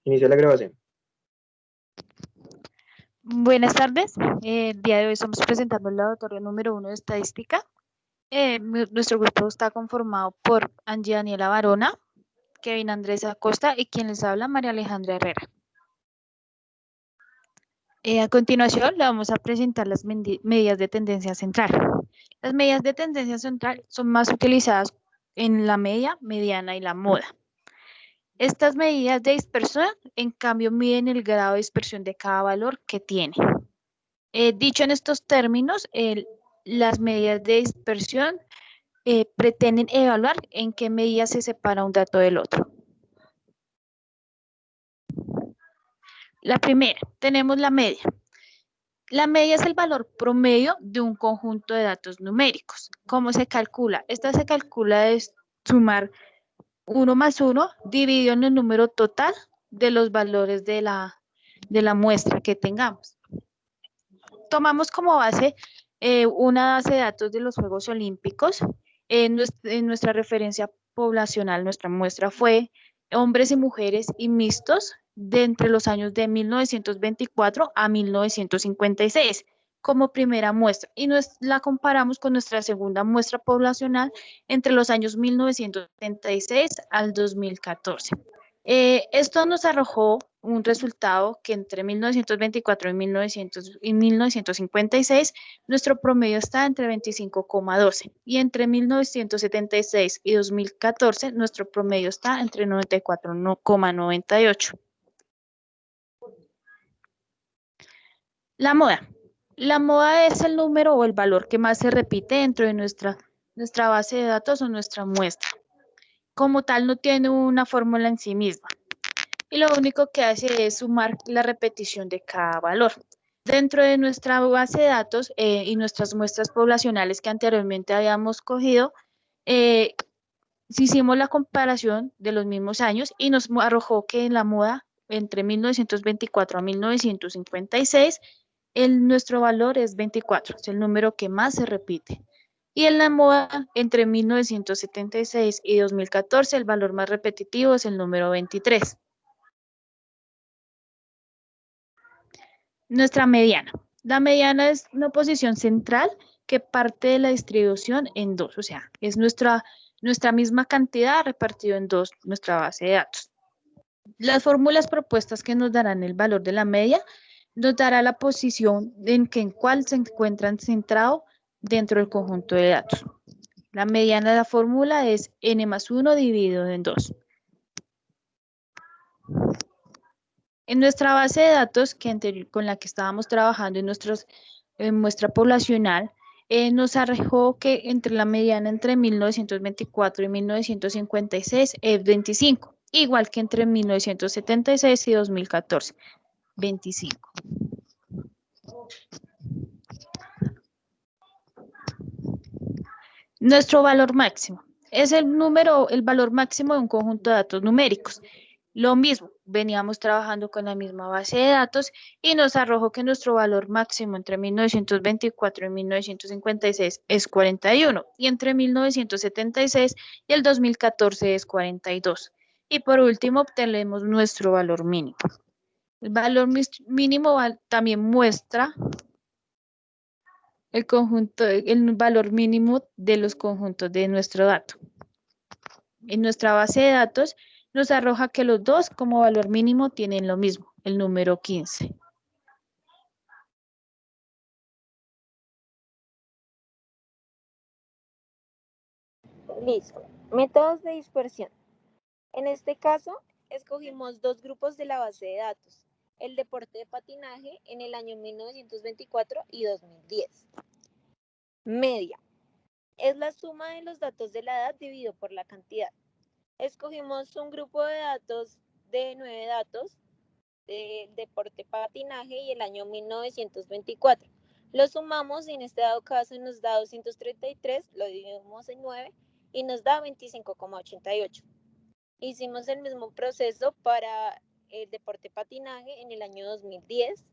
Inicia la grabación. Buenas tardes. El día de hoy estamos presentando el laboratorio número 1 de estadística. Nuestro grupo está conformado por Angie Daniela Barona, Kevin Andrés Acosta y quien les habla, María Alejandra Herrera. A continuación, le vamos a presentar las medidas de tendencia central. Las medidas de tendencia central son más utilizadas en la media, mediana y la moda. Estas medidas de dispersión, en cambio, miden el grado de dispersión de cada valor que tiene. Dicho en estos términos, las medidas de dispersión pretenden evaluar en qué medida se separa un dato del otro. La primera, tenemos la media. La media es el valor promedio de un conjunto de datos numéricos. ¿Cómo se calcula? Esta se calcula de sumar 1 más 1 dividido en el número total de los valores de la muestra que tengamos. Tomamos como base una base de datos de los Juegos Olímpicos. En nuestra referencia poblacional, nuestra muestra fue hombres y mujeres y mixtos de entre los años de 1924 a 1956 como primera muestra y la comparamos con nuestra segunda muestra poblacional entre los años 1976 al 2014. Esto nos arrojó un resultado que entre 1924 y 1956 nuestro promedio está entre 25,12 y entre 1976 y 2014 nuestro promedio está entre 94,98. La moda. La moda es el número o el valor que más se repite dentro de nuestra base de datos o nuestra muestra. Como tal, no tiene una fórmula en sí misma. Y lo único que hace es sumar la repetición de cada valor. Dentro de nuestra base de datos y nuestras muestras poblacionales que anteriormente habíamos cogido, hicimos la comparación de los mismos años y nos arrojó que en la moda entre 1924 a 1956, nuestro valor es 24, es el número que más se repite. Y en la moda entre 1976 y 2014, el valor más repetitivo es el número 23. Nuestra mediana. La mediana es una posición central que parte de la distribución en dos, o sea, es nuestra misma cantidad repartido en dos, nuestra base de datos. Las fórmulas propuestas que nos darán el valor de la media nos dará la posición en cuál se encuentran centrado dentro del conjunto de datos. La mediana de la fórmula es n más 1 dividido en 2. En nuestra base de datos con la que estábamos trabajando en muestra poblacional, nos arrojó que entre la mediana entre 1924 y 1956 es 25, igual que entre 1976 y 2014, 25. Nuestro valor máximo es el valor máximo de un conjunto de datos numéricos. Lo mismo, veníamos trabajando con la misma base de datos y nos arrojó que nuestro valor máximo entre 1924 y 1956 es 41 y entre 1976 y el 2014 es 42. Y por último, obtenemos nuestro valor mínimo. El valor mínimo también muestra el valor mínimo de los conjuntos de nuestro dato. En nuestra base de datos nos arroja que los dos como valor mínimo tienen lo mismo, el número 15. Listo. Métodos de dispersión. En este caso, escogimos dos grupos de la base de datos, el deporte de patinaje en el año 1924 y 2010. Media. Es la suma de los datos de la edad dividido por la cantidad. Escogimos un grupo de datos de 9 datos del deporte patinaje y el año 1924. Lo sumamos y en este dado caso nos da 233, lo dividimos en 9 y nos da 25,88. Hicimos el mismo proceso para el deporte patinaje en el año 2010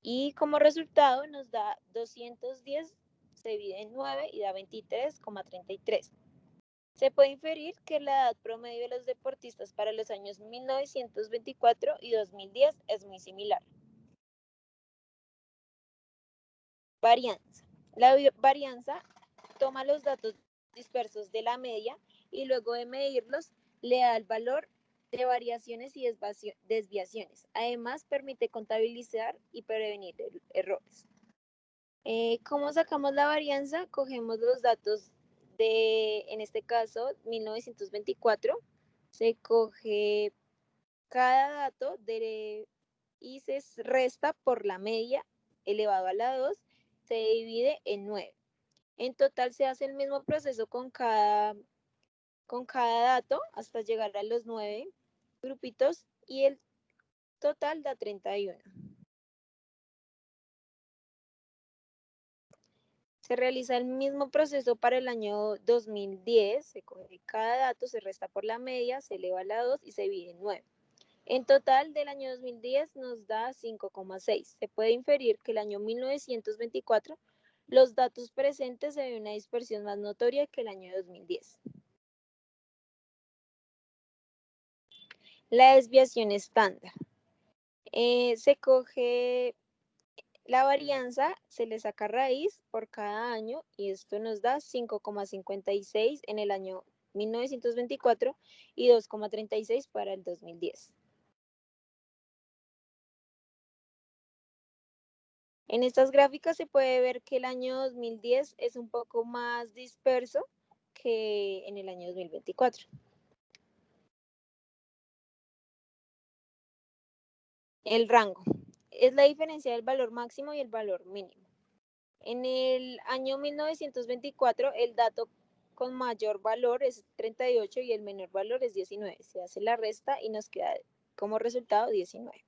y como resultado nos da 210, se divide en 9 y da 23,33. Se puede inferir que la edad promedio de los deportistas para los años 1924 y 2010 es muy similar. Varianza. La varianza toma los datos dispersos de la media y luego de medirlos le da el valor de variaciones y desviaciones. Además, permite contabilizar y prevenir errores. ¿Cómo sacamos la varianza? Cogemos los datos de, en este caso, 1924. Se coge cada dato y se resta por la media elevado a la 2, se divide en 9. En total se hace el mismo proceso con cada dato hasta llegar a los 9 grupitos y el total da 31. Se realiza el mismo proceso para el año 2010, se coge cada dato, se resta por la media, se eleva a la 2 y se divide en 9. En total del año 2010 nos da 5,6. Se puede inferir que el año 1924 los datos presentes se ve una dispersión más notoria que el año 2010. La desviación estándar. Se coge la varianza, se le saca raíz por cada año y esto nos da 5,56 en el año 1924 y 2,36 para el 2010. En estas gráficas se puede ver que el año 2010 es un poco más disperso que en el año 2024. El rango es la diferencia del valor máximo y el valor mínimo. En el año 1924 el dato con mayor valor es 38 y el menor valor es 19. Se hace la resta y nos queda como resultado 19.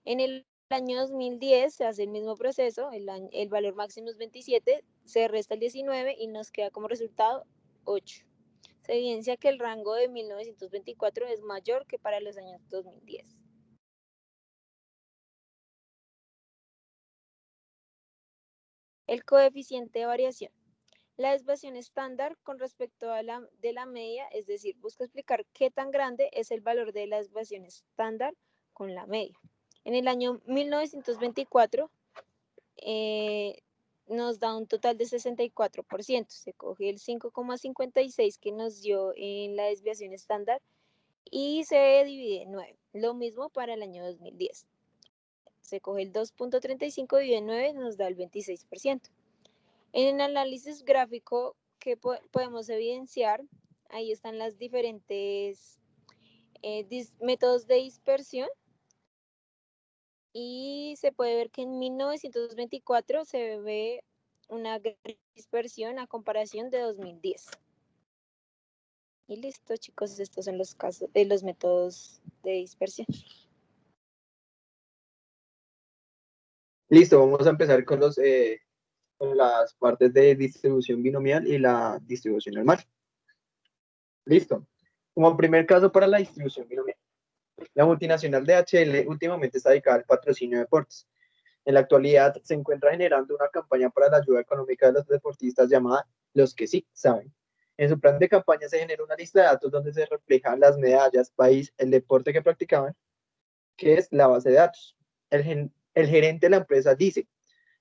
En el año 2010 se hace el mismo proceso, el valor máximo es 27, se resta el 19 y nos queda como resultado 8. Se evidencia que el rango de 1924 es mayor que para los años 2010. El coeficiente de variación. La desviación estándar con respecto a de la media, es decir, busca explicar qué tan grande es el valor de la desviación estándar con la media. En el año 1924 nos da un total de 64%. Se coge el 5,56 que nos dio en la desviación estándar y se divide en 9. Lo mismo para el año 2010. Se coge el 2,35 dividido en 9 nos da el 26%. En el análisis gráfico que podemos evidenciar, ahí están las diferentes métodos de dispersión y se puede ver que en 1924 se ve una dispersión a comparación de 2010. Y listo, chicos, estos son los casos de los métodos de dispersión. Listo, vamos a empezar con las partes de distribución binomial y la distribución normal. Listo. Como primer caso para la distribución binomial. La multinacional DHL últimamente está dedicada al patrocinio de deportes. En la actualidad se encuentra generando una campaña para la ayuda económica de los deportistas llamada Los que sí saben. En su plan de campaña se genera una lista de datos donde se reflejan las medallas, país, el deporte que practicaban, que es la base de datos. El gerente de la empresa dice,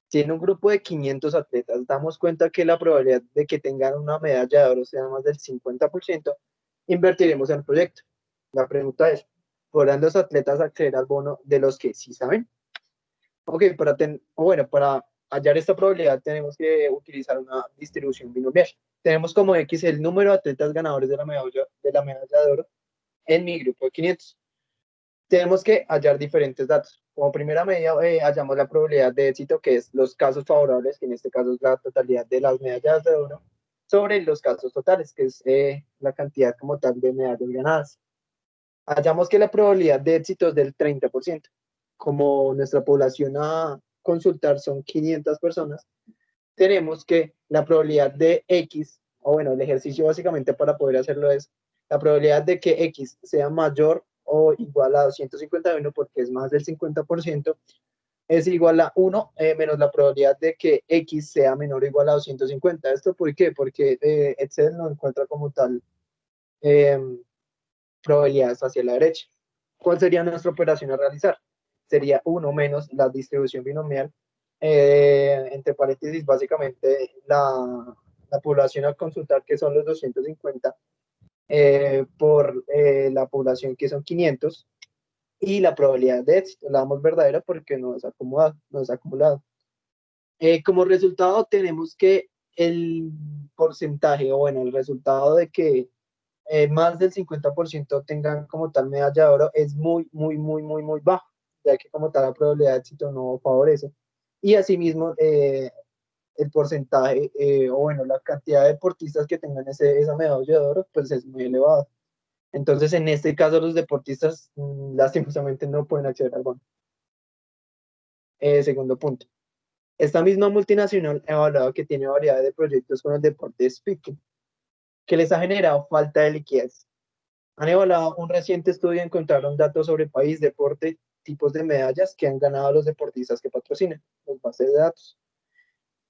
si en un grupo de 500 atletas damos cuenta que la probabilidad de que tengan una medalla de oro sea más del 50%, invertiremos en el proyecto. La pregunta es, ¿podrán los atletas acceder al bono de los que sí saben? Ok, para hallar esta probabilidad tenemos que utilizar una distribución binomial. Tenemos como X el número de atletas ganadores de la medalla de oro en mi grupo de 500. Tenemos que hallar diferentes datos. Como primera medida, hallamos la probabilidad de éxito, que es los casos favorables, que en este caso es la totalidad de las medallas de oro, sobre los casos totales, que es la cantidad como tal de medallas ganadas. Hallamos que la probabilidad de éxito es del 30%. Como nuestra población a consultar son 500 personas, tenemos que la probabilidad de X, o bueno, el ejercicio básicamente para poder hacerlo es la probabilidad de que X sea mayor o igual a 251 porque es más del 50%, es igual a 1 menos la probabilidad de que X sea menor o igual a 250. ¿Esto por qué? Porque Excel no encuentra como tal probabilidades hacia la derecha. ¿Cuál sería nuestra operación a realizar? Sería 1 menos la distribución binomial, entre paréntesis, básicamente la población a consultar, que son los 250, por la población, que son 500, y la probabilidad de éxito. La damos verdadera porque no es acumulado. No es acumulado. Como resultado tenemos que el porcentaje, o bueno, el resultado de que más del 50% tengan como tal medalla de oro es muy, muy, muy, muy, muy bajo, ya que como tal la probabilidad de éxito no favorece. Y asimismo, el porcentaje, o bueno, la cantidad de deportistas que tengan esa medalla de oro, pues es muy elevada. Entonces, en este caso, los deportistas lastimosamente no pueden acceder al bono. Segundo punto. Esta misma multinacional ha evaluado que tiene variedad de proyectos con el deporte de speaking, que les ha generado falta de liquidez. Han evaluado un reciente estudio y encontraron datos sobre país, deporte, tipos de medallas que han ganado los deportistas que patrocinan, las bases de datos.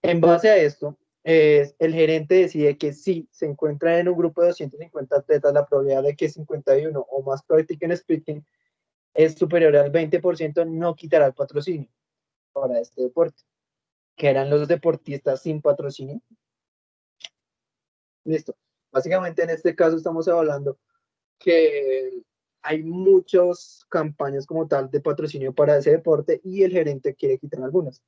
En base a esto, el gerente decide que si se encuentra en un grupo de 250 atletas, la probabilidad de que 51 o más practiquen speaking es superior al 20%, no quitará el patrocinio para este deporte, que eran los deportistas sin patrocinio. Listo. Básicamente en este caso estamos hablando que hay muchas campañas como tal de patrocinio para ese deporte y el gerente quiere quitar algunas.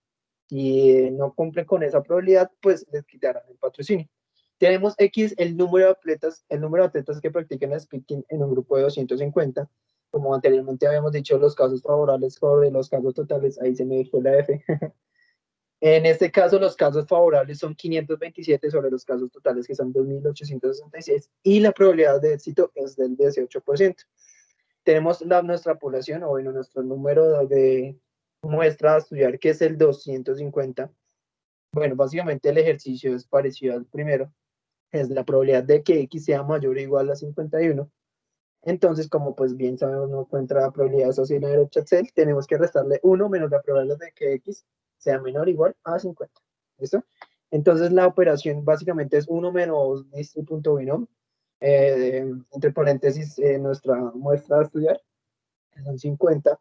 Y no cumplen con esa probabilidad, pues les quitarán el patrocinio. Tenemos X, el número de atletas que practican el speaking en un grupo de 250. Como anteriormente habíamos dicho, los casos favorables sobre los casos totales, ahí se me fue la F. En este caso, los casos favorables son 527 sobre los casos totales, que son 2.866, y la probabilidad de éxito es del 18%. Tenemos nuestra población, o bueno, nuestro número de muestra a estudiar, que es el 250. Bueno, básicamente el ejercicio es parecido al primero. Es la probabilidad de que X sea mayor o igual a 51. Entonces, como pues bien sabemos, no encuentra probabilidades hacia la derecha Excel, tenemos que restarle 1 menos la probabilidad de que X sea menor o igual a 50. ¿Listo? Entonces, la operación básicamente es 1 menos distri.binom, entre paréntesis, nuestra muestra a estudiar, que son 50.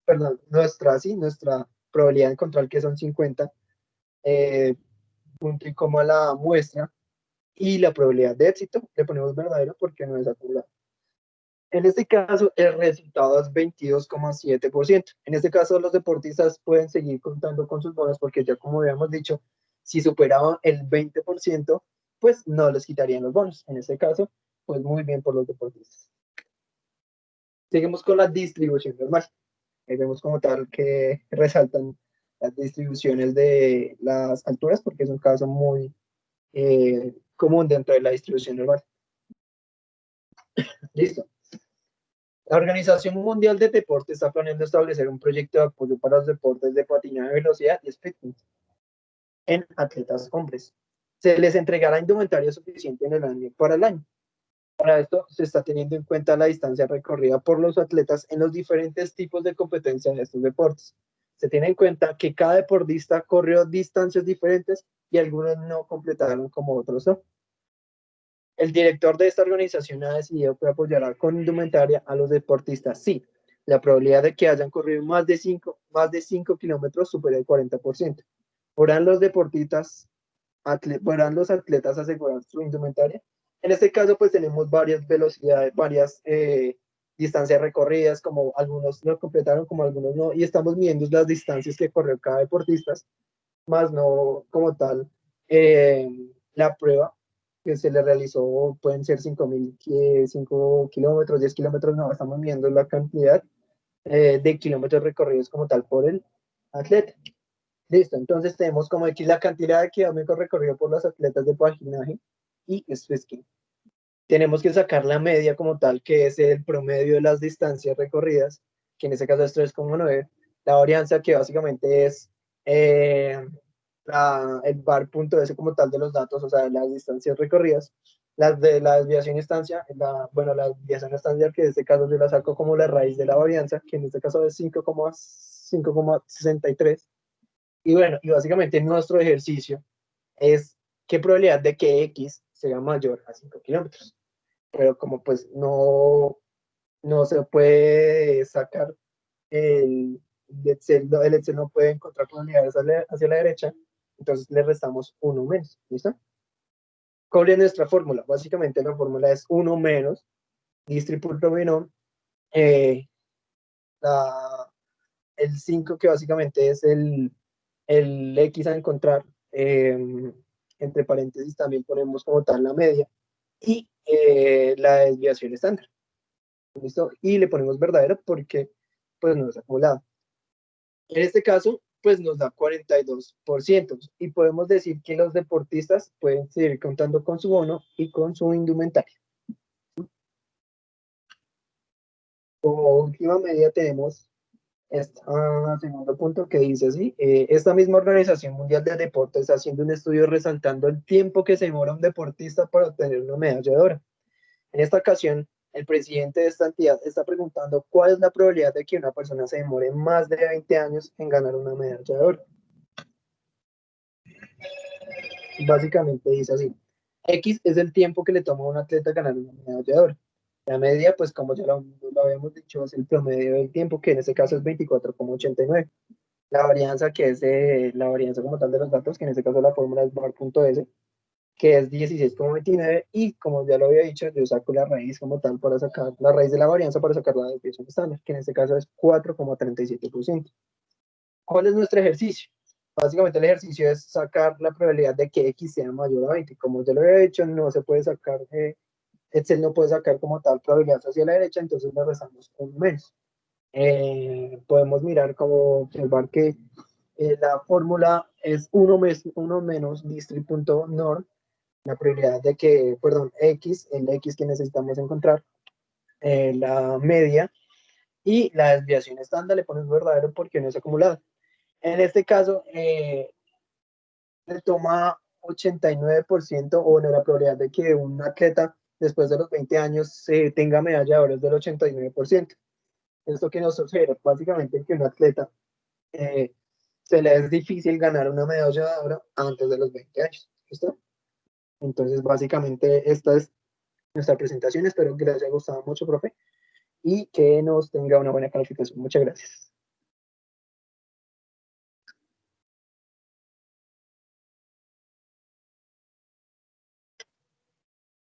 Perdón, nuestra probabilidad de encontrar, que son 50, punto y coma la muestra, y la probabilidad de éxito le ponemos verdadero porque no es acumulado. En este caso, el resultado es 22,7%. En este caso, los deportistas pueden seguir contando con sus bonos porque ya como habíamos dicho, si superaban el 20%, pues no les quitarían los bonos. En este caso, pues muy bien por los deportistas. Seguimos con la distribución normal. Ahí vemos como tal que resaltan las distribuciones de las alturas porque es un caso muy común dentro de la distribución normal. Listo. La Organización Mundial de Deporte está planeando establecer un proyecto de apoyo para los deportes de patinaje de velocidad y speeding en atletas hombres. Se les entregará indumentaria suficiente en el año para el año. Para esto se está teniendo en cuenta la distancia recorrida por los atletas en los diferentes tipos de competencia de estos deportes. Se tiene en cuenta que cada deportista corrió distancias diferentes y algunos no completaron como otros no. El director de esta organización ha decidido que apoyará con indumentaria a los deportistas si la probabilidad de que hayan corrido más de 5 kilómetros supera el 40%. ¿Podrán los atletas asegurar su indumentaria? En este caso, pues tenemos varias velocidades, varias distancias recorridas, como algunos lo completaron, como algunos no, y estamos midiendo las distancias que corrió cada deportista, más no como tal la prueba que se le realizó. Pueden ser 5 kilómetros, 10 kilómetros, no, estamos midiendo la cantidad de kilómetros recorridos como tal por el atleta. Listo, entonces tenemos como aquí la cantidad de kilómetros recorridos por los atletas de patinaje y speeding. Tenemos que sacar la media como tal, que es el promedio de las distancias recorridas, que en este caso es 3,9. La varianza, que básicamente es el var.s como tal de los datos, o sea, las distancias recorridas, La desviación estándar, la desviación estándar, que en este caso yo la saco como la raíz de la varianza, que en este caso es 5,63. Y bueno, y básicamente nuestro ejercicio es qué probabilidad de que X sea mayor a 5 kilómetros. Pero como pues no se puede sacar el Excel no puede encontrar probabilidades hacia la derecha, entonces le restamos 1 menos, ¿listo? ¿Cuál es nuestra fórmula? Básicamente la fórmula es 1 menos distributo binom, el 5 que básicamente es el X a encontrar, entre paréntesis también ponemos como tal la media, y la desviación estándar, ¿listo? Y le ponemos verdadero porque pues no es acumulado. En este caso, pues nos da 42%, y podemos decir que los deportistas pueden seguir contando con su bono y con su indumentaria. Como última medida tenemos este segundo punto que dice así: esta misma Organización Mundial de Deportes está haciendo un estudio resaltando el tiempo que se demora un deportista para obtener una medalla de oro. En esta ocasión, el presidente de esta entidad está preguntando cuál es la probabilidad de que una persona se demore más de 20 años en ganar una medalla de oro. Básicamente dice así: X es el tiempo que le toma a un atleta ganar una medalla de oro. La media, pues como ya lo habíamos dicho, es el promedio del tiempo, que en este caso es 24,89. La varianza, que es la varianza como tal de los datos, que en este caso la fórmula es var.s, que es 16,29, y como ya lo había dicho, yo saco la raíz como tal para sacar la raíz de la varianza para sacar la desviación estándar, que en este caso es 4,37%. ¿Cuál es nuestro ejercicio? Básicamente el ejercicio es sacar la probabilidad de que X sea mayor a 20. Como ya lo había dicho, no se puede sacar, Excel no puede sacar como tal probabilidad hacia la derecha, entonces le restamos un menos. Podemos mirar como observar que la fórmula es 1 menos distri.norm, la probabilidad de que, perdón, X, el X que necesitamos encontrar, la media, y la desviación estándar le ponemos verdadero porque no es acumulada. En este caso, le toma 89%, o bueno, la probabilidad de que un atleta después de los 20 años tenga medalla de oro es del 89%. Esto que nos sugiere básicamente que un atleta se le es difícil ganar una medalla de oro antes de los 20 años. ¿Listo? Entonces, básicamente, esta es nuestra presentación. Espero que les haya gustado mucho, profe, y que nos tenga una buena calificación. Muchas gracias.